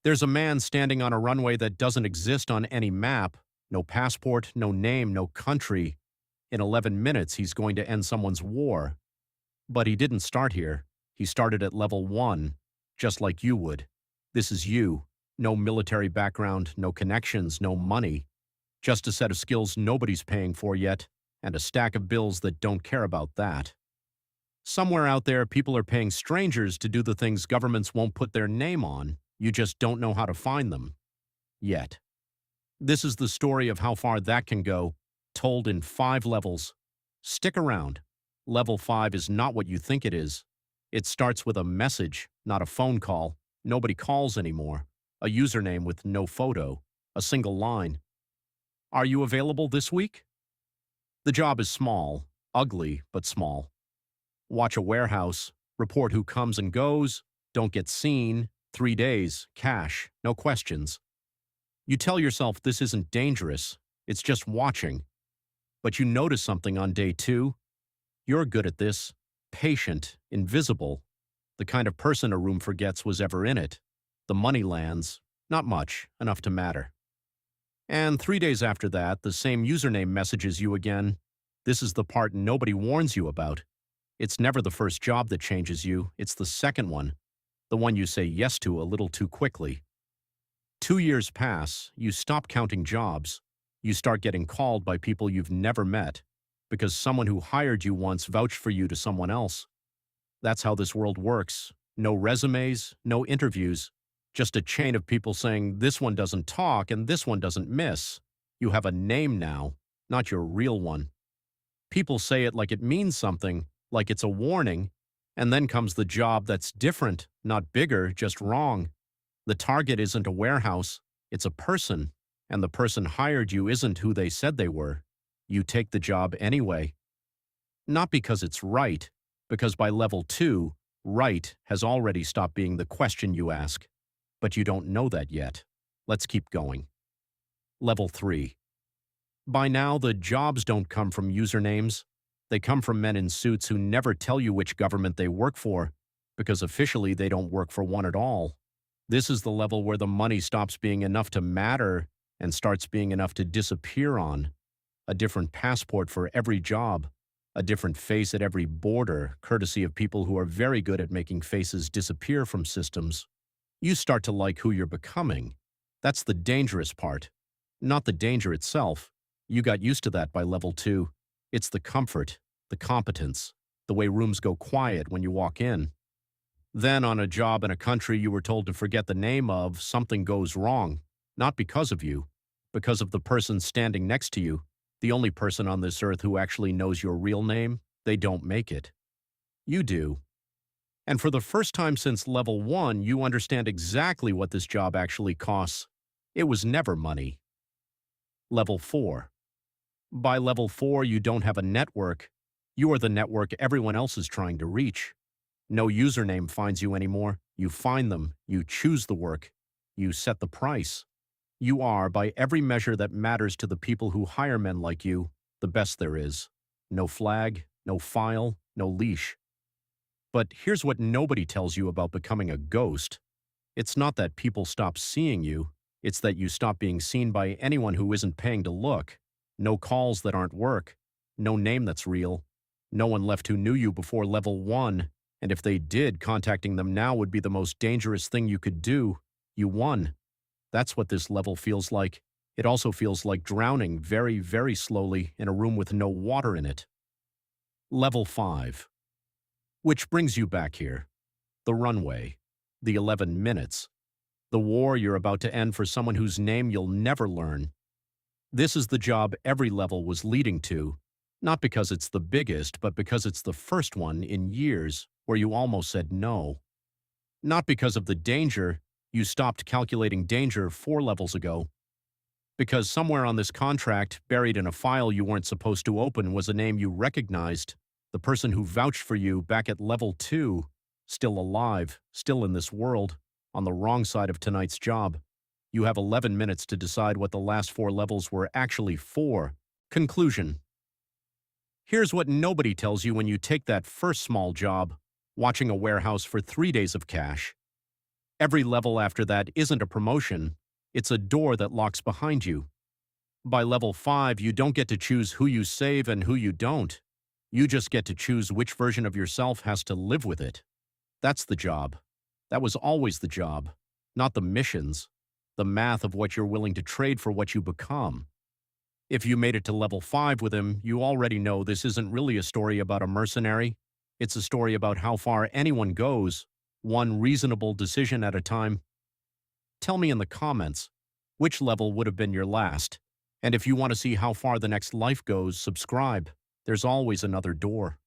There's a man standing on a runway that doesn't exist on any map. No passport, no name, no country. In 11 minutes, he's going to end someone's war. But he didn't start here. He started at level 1, just like you would. This is you. No military background, no connections, no money. Just a set of skills nobody's paying for yet, and a stack of bills that don't care about that. Somewhere out there, people are paying strangers to do the things governments won't put their name on. You just don't know how to find them. Yet. This is the story of how far that can go, told in 5 levels. Stick around. Level 5 is not what you think it is. It starts with a message, not a phone call. Nobody calls anymore. A username with no photo. A single line. Are you available this week? The job is small, ugly, but small. Watch a warehouse, report who comes and goes, don't get seen, 3 days, cash, no questions. You tell yourself this isn't dangerous, it's just watching. But you notice something on day 2. You're good at this, patient, invisible, the kind of person a room forgets was ever in it. The money lands, not much, enough to matter. And 3 days after that, the same username messages you again. This is the part nobody warns you about. It's never the first job that changes you, it's the second one, the one you say yes to a little too quickly. 2 years pass, you stop counting jobs. You start getting called by people you've never met, because someone who hired you once vouched for you to someone else. That's how this world works. No resumes, no interviews, just a chain of people saying this one doesn't talk and this one doesn't miss. You have a name now, not your real one. People say it like it means something, like it's a warning, and then comes the job that's different, not bigger, just wrong. The target isn't a warehouse, it's a person, and the person hired you isn't who they said they were. You take the job anyway. Not because it's right, because by level 2, right has already stopped being the question you ask. But you don't know that yet. Let's keep going. Level 3. By now, the jobs don't come from usernames. They come from men in suits who never tell you which government they work for, because officially they don't work for one at all. This is the level where the money stops being enough to matter and starts being enough to disappear on. A different passport for every job, a different face at every border, courtesy of people who are very good at making faces disappear from systems. You start to like who you're becoming. That's the dangerous part, not the danger itself. You got used to that by level 2. It's the comfort, the competence, the way rooms go quiet when you walk in. Then on a job in a country you were told to forget the name of, something goes wrong. Not because of you, because of the person standing next to you, the only person on this earth who actually knows your real name. They don't make it. You do. And for the first time since level 1, you understand exactly what this job actually costs. It was never money. Level 4. By level 4, you don't have a network. You are the network everyone else is trying to reach. No username finds you anymore. You find them. You choose the work. You set the price. You are, by every measure that matters to the people who hire men like you, the best there is. No flag, no file, no leash. But here's what nobody tells you about becoming a ghost. It's not that people stop seeing you. It's that you stop being seen by anyone who isn't paying to look. No calls that aren't work. No name that's real. No one left who knew you before level 1. And if they did, contacting them now would be the most dangerous thing you could do. You won. That's what this level feels like. It also feels like drowning very, very slowly in a room with no water in it. Level 5. Which brings you back here. The runway. The 11 minutes. The war you're about to end for someone whose name you'll never learn. This is the job every level was leading to, not because it's the biggest, but because it's the first one in years where you almost said no. Not because of the danger. You stopped calculating danger 4 levels ago. Because somewhere on this contract, buried in a file you weren't supposed to open, was a name you recognized. The person who vouched for you back at level 2, still alive, still in this world, on the wrong side of tonight's job. You have 11 minutes to decide what the last 4 levels were actually for. Conclusion. Here's what nobody tells you when you take that first small job, watching a warehouse for 3 days of cash. Every level after that isn't a promotion, it's a door that locks behind you. By level 5, you don't get to choose who you save and who you don't. You just get to choose which version of yourself has to live with it. That's the job. That was always the job, not the missions, the math of what you're willing to trade for what you become. If you made it to level 5 with him, you already know this isn't really a story about a mercenary. It's a story about how far anyone goes, one reasonable decision at a time. Tell me in the comments, which level would have been your last? And if you want to see how far the next life goes, subscribe. There's always another door.